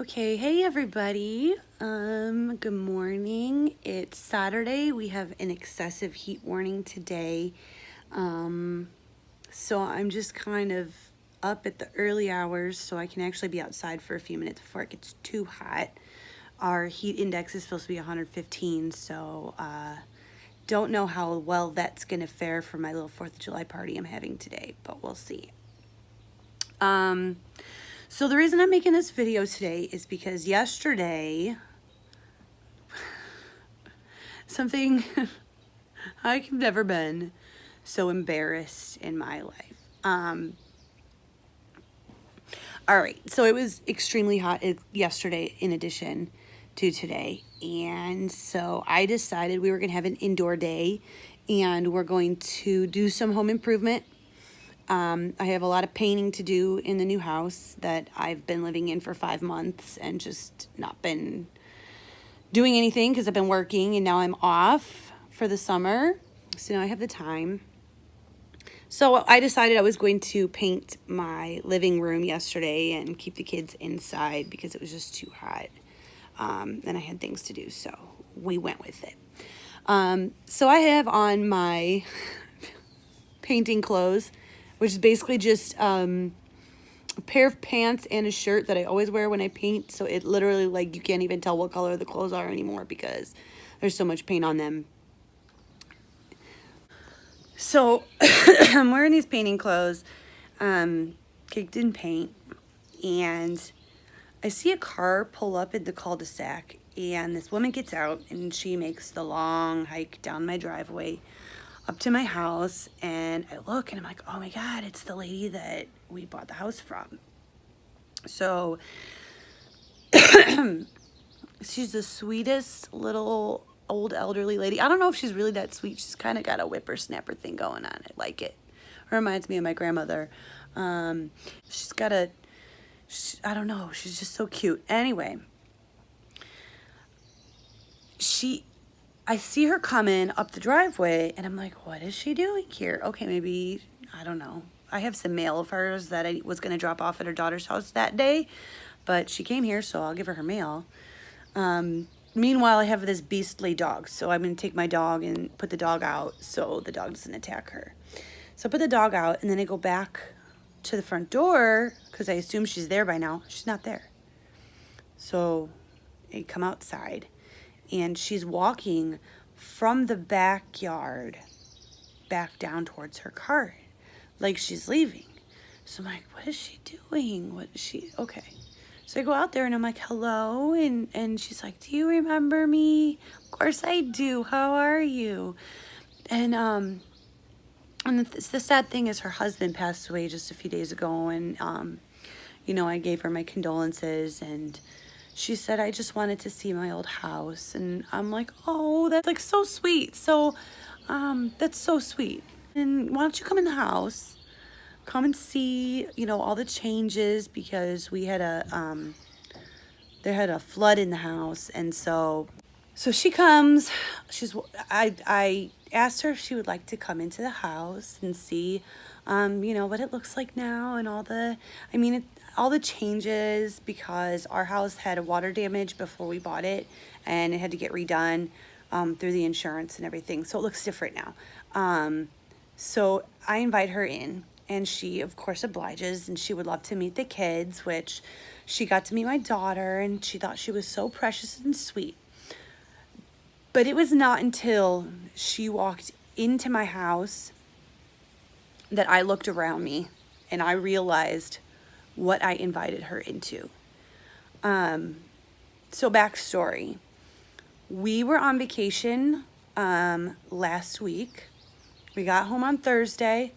Okay, hey everybody. Good morning. It's Saturday. We have an excessive heat warning today. So I'm just kind of up at the early hours so I can actually be outside for a few minutes before it gets too hot. Our heat index is supposed to be 115, so don't know how well that's going to fare for my little 4th of July party I'm having today, but we'll see. So the reason I'm making this video today is because yesterday, something I've never been so embarrassed in my life. All right, so it was extremely hot yesterday in addition to today. And so I decided we were going to have an indoor day and we're going to do some home improvement. I have a lot of painting to do in the new house that I've been living in for 5 months and just not been doing anything because I've been working, and now I'm off for the summer. So now I have the time. So I decided I was going to paint my living room yesterday and keep the kids inside because it was just too hot. And I had things to do, so we went with it. So I have on my painting clothes, which is basically just a pair of pants and a shirt that I always wear when I paint. So it literally, like, you can't even tell what color the clothes are anymore because there's so much paint on them. So I'm wearing these painting clothes, caked in paint, and I see a car pull up in the cul-de-sac, and this woman gets out and she makes the long hike down my driveway up to my house, and I look and I'm like, oh my God, it's the lady that we bought the house from. So she's the sweetest little old elderly lady. I don't know if she's really that sweet. She's kind of got a whippersnapper thing going on. I like it. Reminds me of my grandmother. She's got I don't know, she's just so cute. Anyway, I see her coming up the driveway, and I'm like, what is she doing here? Okay, maybe, I don't know. I have some mail of hers that I was going to drop off at her daughter's house that day, but she came here, so I'll give her mail. Meanwhile, I have this beastly dog, so I'm going to take my dog and put the dog out so the dog doesn't attack her. So I put the dog out, and then I go back to the front door because I assume she's there by now. She's not there. So I come outside, and she's walking from the backyard back down towards her car, like she's leaving. So I'm like, what is she doing? What is she? Okay. So I go out there and I'm like, hello. And she's like, do you remember me? Of course I do. How are you? And the sad thing is her husband passed away just a few days ago. And, you know, I gave her my condolences, and she said, I just wanted to see my old house. And I'm like, oh, that's like so sweet. So, that's so sweet. And why don't you come in the house? Come and see, you know, all the changes, because we had there had a flood in the house. And so she comes, I asked her if she would like to come into the house and see, you know, what it looks like now and all the changes, because our house had a water damage before we bought it and it had to get redone, through the insurance and everything. So it looks different now. So I invite her in, and she, of course, obliges, and she would love to meet the kids, which she got to meet my daughter, and she thought she was so precious and sweet. But it was not until she walked into my house that I looked around me and I realized what I invited her into. So backstory. We were on vacation last week. We got home on Thursday,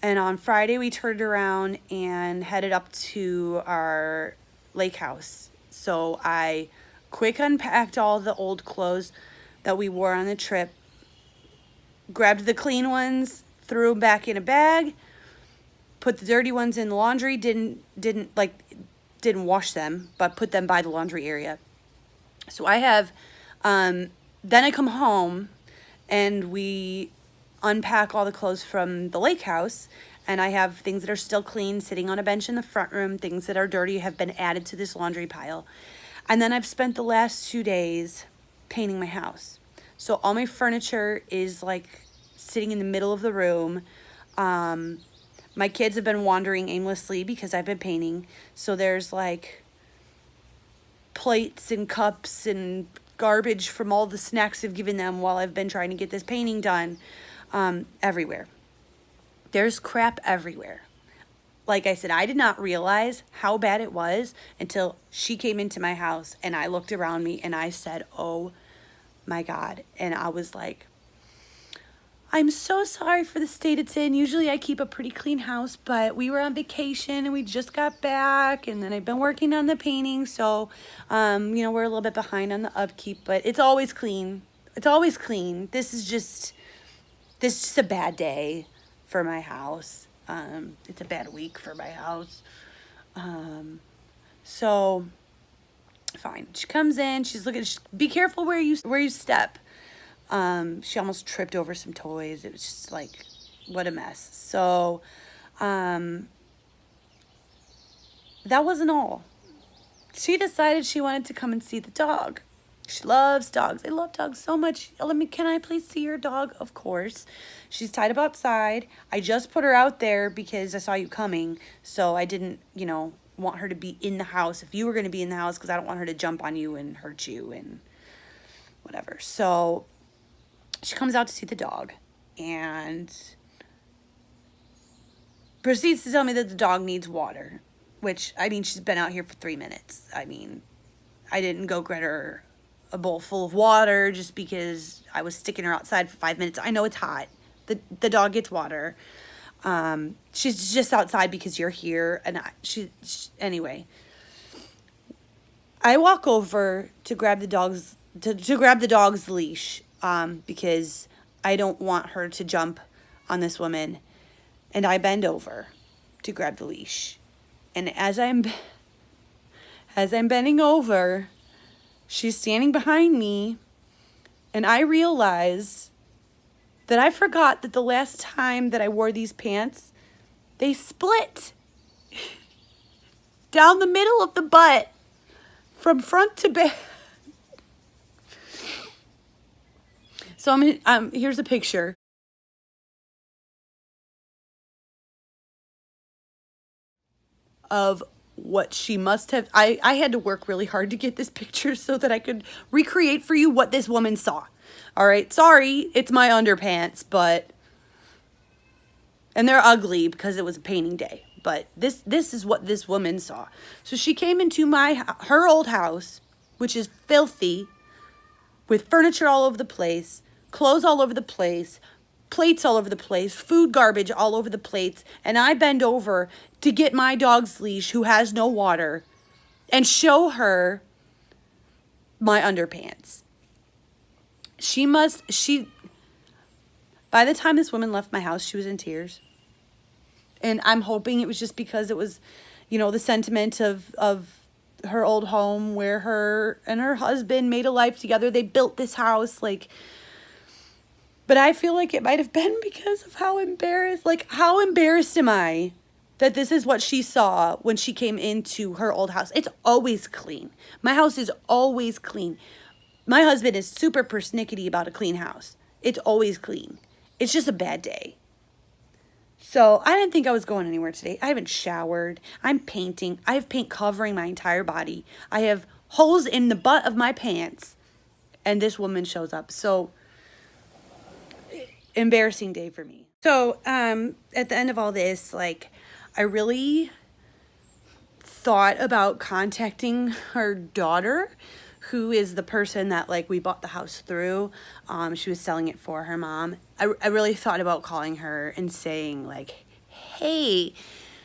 and on Friday we turned around and headed up to our lake house. So I quick unpacked all the old clothes that we wore on the trip, grabbed the clean ones, threw them back in a bag, put the dirty ones in the laundry, didn't wash them, but put them by the laundry area. So I have, then I come home and we unpack all the clothes from the lake house, And I have things that are still clean sitting on a bench in the front room. Things that are dirty have been added to this laundry pile. And then I've spent the last 2 days painting my house. So all my furniture is like sitting in the middle of the room. My kids have been wandering aimlessly because I've been painting. So there's like plates and cups and garbage from all the snacks I've given them while I've been trying to get this painting done, everywhere. There's crap everywhere. Like I said, I did not realize how bad it was until she came into my house and I looked around me and I said, oh my God. And I was like, I'm so sorry for the state it's in. Usually I keep a pretty clean house, but we were on vacation and we just got back, and then I've been working on the painting. So, you know, we're a little bit behind on the upkeep, but it's always clean. It's always clean. This is just a bad day for my house. It's a bad week for my house. So fine. She comes in, she's looking, be careful where you step. She almost tripped over some toys. It was just like, what a mess. So, that wasn't all. She decided she wanted to come and see the dog. She loves dogs. I love dogs so much. Can I please see your dog? Of course. She's tied up outside. I just put her out there because I saw you coming. So I didn't, you know, want her to be in the house if you were going to be in the house, because I don't want her to jump on you and hurt you and whatever. So she comes out to see the dog and proceeds to tell me that the dog needs water, which, I mean, she's been out here for 3 minutes. I mean, I didn't go get her a bowl full of water just because I was sticking her outside for 5 minutes. I know it's hot. The dog gets water. She's just outside because you're here. And anyway, I walk over to grab the dog's, to grab the dog's leash. Because I don't want her to jump on this woman. And I bend over to grab the leash. And as I'm bending over, she's standing behind me. And I realize that I forgot that the last time that I wore these pants, they split down the middle of the butt from front to back. So here's a picture of what she must have. I had to work really hard to get this picture so that I could recreate for you what this woman saw. All right, sorry, it's my underpants, and they're ugly because it was a painting day. But this is what this woman saw. So she came into her old house, which is filthy, with furniture all over the place, clothes all over the place, plates all over the place, food garbage all over the plates, and I bend over to get my dog's leash, who has no water, and show her my underpants. By the time this woman left my house, she was in tears. And I'm hoping it was just because it was, you know, the sentiment of her old home where her and her husband made a life together. They built this house, like. But I feel like it might have been because of how embarrassed am I that this is what she saw when she came into her old house. It's always clean. My house is always clean. My husband is super persnickety about a clean house. It's always clean. It's just a bad day. So I didn't think I was going anywhere today. I haven't showered. I'm painting. I have paint covering my entire body. I have holes in the butt of my pants. And this woman shows up. So embarrassing day for me. So at the end of all this, like, I really thought about contacting her daughter, who is the person that, like, we bought the house through. She was selling it for her mom. I really thought about calling her and saying, like, hey,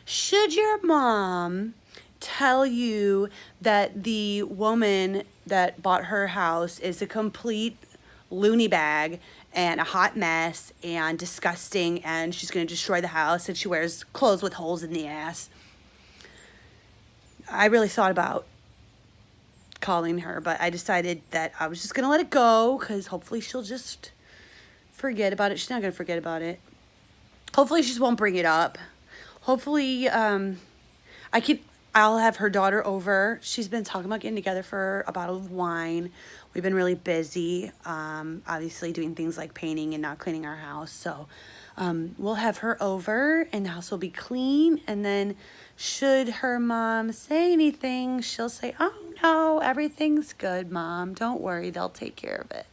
should your mom tell you that the woman that bought her house is a complete loony bag and a hot mess and disgusting, and she's going to destroy the house, and she wears clothes with holes in the ass? I really thought about calling her, but I decided that I was just going to let it go, because hopefully she'll just forget about it. She's not going to forget about it. Hopefully she just won't bring it up. hopefully, I'll have her daughter over. She's been talking about getting together for a bottle of wine. We've been really busy, obviously doing things like painting and not cleaning our house. So we'll have her over and the house will be clean. And then should her mom say anything, she'll say, oh no, everything's good, Mom. Don't worry, they'll take care of it.